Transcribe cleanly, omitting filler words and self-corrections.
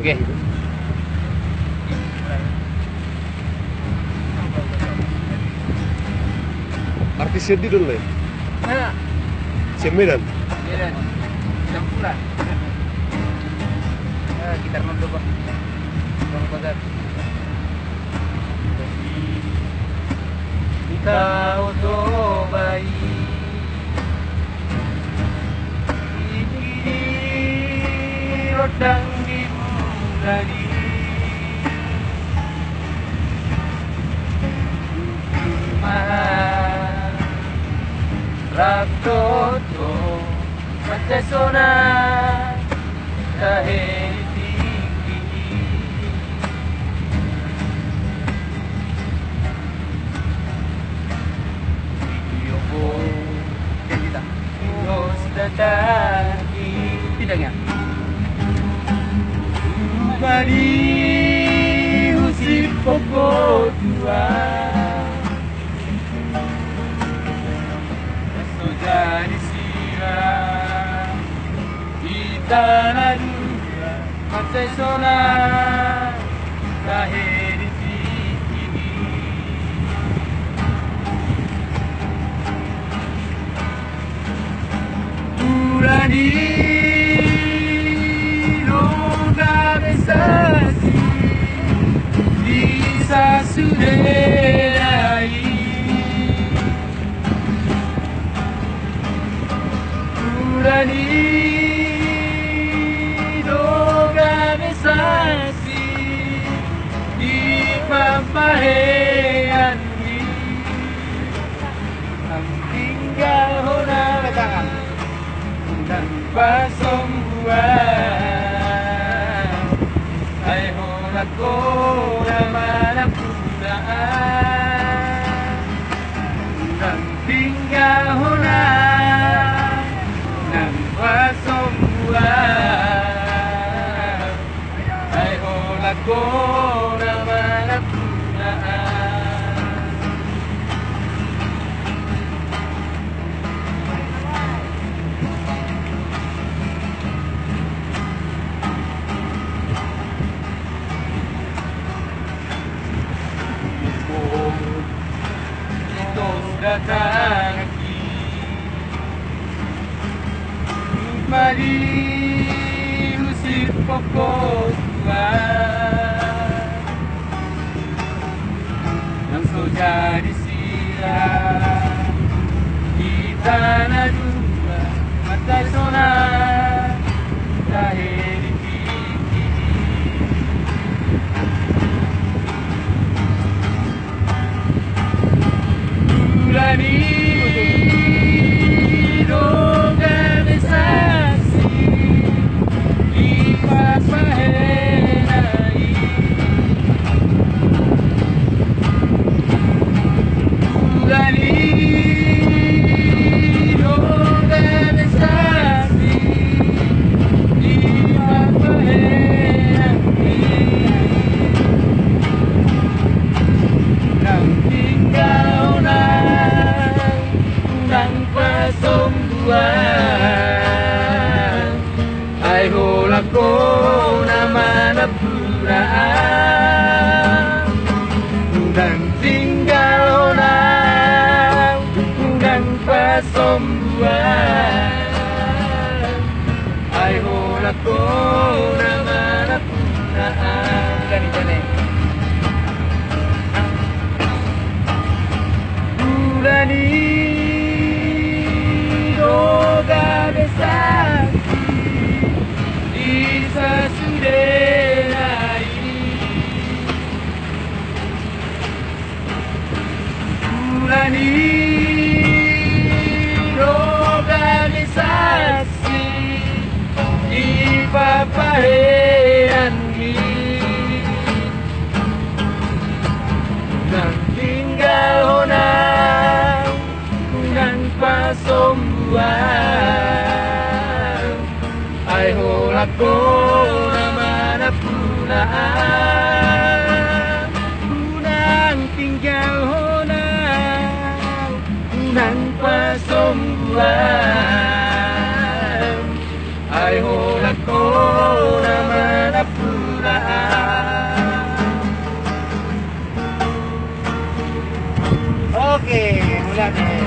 Okey. Artis sedih dulu ya. Mana? Sembilan. Sembilan. Jam pulang. Kita nonton Bang. Bang Bazar. Kau tobai ini rodang di dari Raktoto Macesona Dahil tinggi Videoku Tidak Terus datangi Tidaknya Kembali Usip pokok tua Dari sirah di tanah dua Macesona lahir di sini Urani organisasi bisa sudah Urani organisasi di pampahean tinggal honang tanpa sombongan ay honang ko naman ang punaan tinggal honang tanpa sombongan ay honang ko naman ang punaan datang lagi Mari usir pokok tua Yang sudah disiram di tanah dua Macesona lahir di sini Urani organisasi di pampahean Urani organisasi di pampahean yang tinggal tanpa sombongan ay hulak ko naman ang puraan dan tinggal orang tanpa sombongan ay hulak ko naman ang puraan Urani organisasi bisa sudah Urani organisasi di pampahean dan tinggal honang tanpa sombongan ay hulak ko naman ang punaan unang tinggal honang tanpa sombongan ay hulak ko naman ang punaan Oke, mulai.